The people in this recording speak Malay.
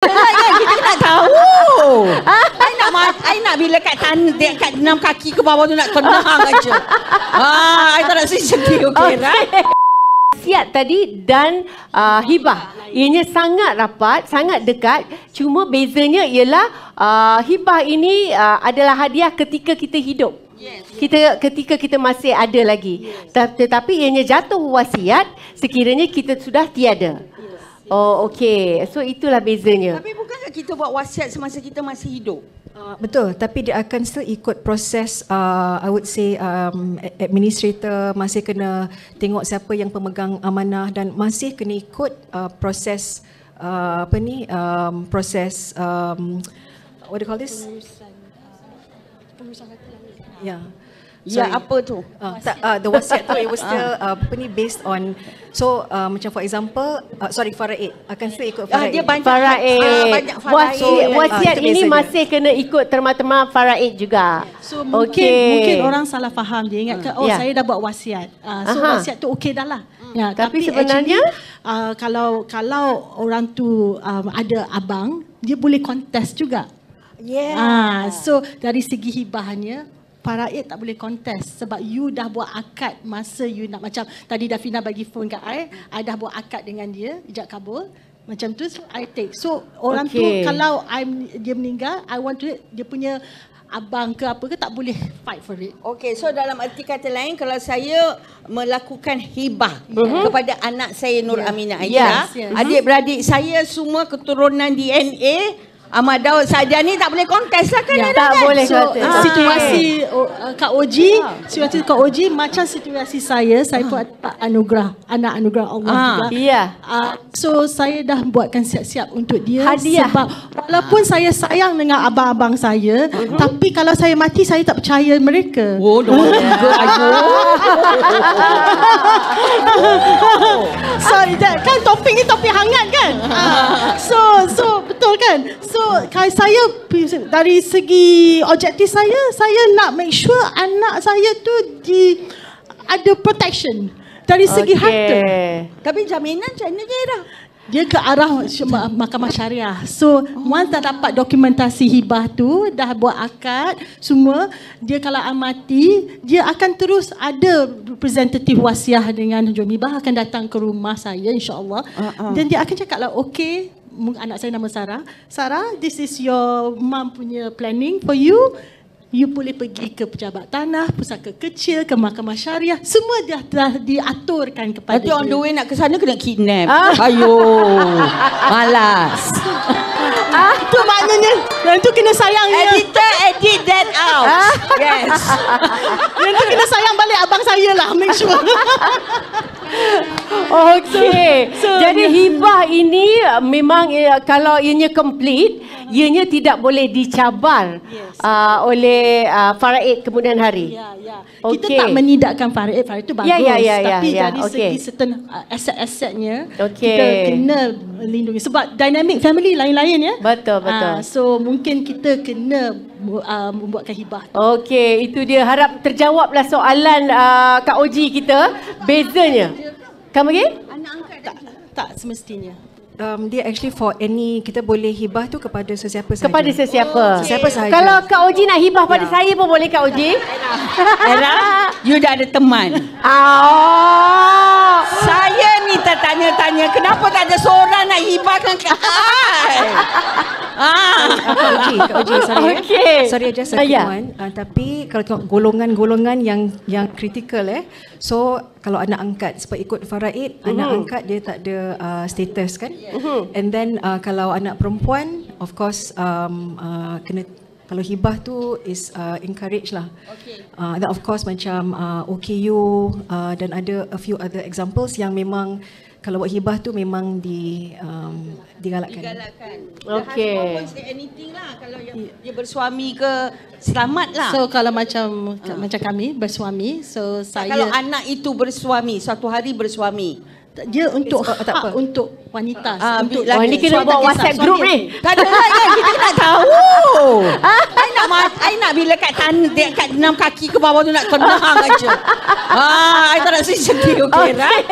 Kan kita nak tahu. I nak bila kat enam kaki ke bawah tu nak tenang aja. I tak nak sedih. Okey, right? Wasiat tadi dan hibah. Ianya sangat rapat, sangat dekat. Cuma bezanya ialah hibah ini adalah hadiah ketika kita hidup. Ketika kita masih ada lagi. Tetapi ianya jatuh wasiat sekiranya kita sudah tiada. Oh, okey. So itulah bezanya. Tapi bukankah kita buat wasiat semasa kita masih hidup? Betul, tapi dia akan still ikut proses, I would say administrator masih kena tengok siapa yang pemegang amanah dan masih kena ikut proses proses what do you call this? Yeah. Ya, apa tu? The wasiat tu it was still based on, so macam for example faraid akan still ikut faraid. Dia banyak faraid. Wasiat ini masih kena ikut terma-terma faraid juga. So mungkin orang salah faham, dia ingatkan saya dah buat wasiat. So wasiat tu okey dah lah. Ya, tapi sebenarnya actually, kalau orang tu ada abang, dia boleh kontes juga. So dari segi hibahnya faraid tak boleh kontes sebab you dah buat akad masa you nak, macam tadi Dafina bagi phone kat I dah buat akad dengan dia, ijab kabul. Macam tu, so I take. So orang tu kalau dia meninggal, I want to, dia punya abang ke apa ke tak boleh fight for it. Okay, so dalam arti kata lain, kalau saya melakukan hibah kepada anak saya Nur Aminah Aida, adik-beradik saya semua keturunan DNA Ahmad Daud Sajani tak boleh kontes lah kan? Tak boleh kontes. Situasi Kak Oji, situasi Kak Oji macam situasi saya pun dapat anugerah, anak anugerah Allah juga. So saya dah buatkan siap-siap untuk dia hadiah. Sebab walaupun saya sayang dengan abang-abang saya, tapi kalau saya mati saya tak percaya mereka. Oh, nombor 3 Sorry, kan topik ni topik hangat kan? So betul kan? So kalau saya dari segi objektif saya nak make sure anak saya tu ada protection dari segi harta. Tapi jaminan macam mana dia dah? Dia ke arah mahkamah syariah. So once dah dapat dokumentasi hibah tu, dah buat akad semua, dia kalau mati, dia akan terus ada representatif wasiah dengan Hujung Hibah akan datang ke rumah saya insya-Allah. Dan dia akan cakap lah, okey, anak saya nama Sarah, this is your mum punya planning for you. You boleh pergi ke pejabat tanah, pusaka kecil, ke mahkamah syariah. Semua dah diaturkan kepada dia. Nanti on the way nak ke sana kena kidnap. Ayo, malas. Itu maknanya, yang tu kena sayangnya. Editor, edit that out. Yes. Yang tu kena sayang balik abang saya lah, make sure. Okey. Jadi hibah ini memang kalau ianya complete, ianya tidak boleh dicabar oleh faraid kemudian hari. Kita tak menidakkan faraid itu bagus. Tapi dari segi certain aset-asetnya, kita kena lindungi. Sebab dynamic family lain-lain ya. Betul. So mungkin kita kena membuatkan hibah. Okey, itu dia. Harap terjawablah soalan Kak Oji kita. Bezanya. Kamu lagi? Anak angkat tak semestinya. Dia actually for any, kita boleh hibah tu kepada sesiapa sahaja. Kepada sesiapa. Sesiapa sahaja. Kalau Kak Oji nak hibah pada saya pun boleh Kak Oji. Era, you dah ada teman. Saya ni tertanya-tanya kenapa tak ada seorang nak hibahkan ke Kak Oji, sorry just a quick one. Tapi kalau tengok golongan-golongan yang kritikal so kalau anak angkat sebab ikut faraid, anak angkat dia tak ada status kan. And then kalau anak perempuan, of course kena, kalau hibah tu is encourage lah. Then of course macam OKU dan ada a few other examples yang memang kalau buat hibah tu memang digalakkan. Okey. Anything lah kalau dia bersuami ke, selamat lah. So kalau macam kami bersuami, so saya, kalau anak itu bersuami, suatu hari bersuami, dia untuk hak untuk wanita. Untuk ni kena buat WhatsApp group ni. Tak ada lah kan, kita nak tahu. I nak bila kat enam kaki ke bawah tu nak tenang aja. I tak nak sedih. Okay, right?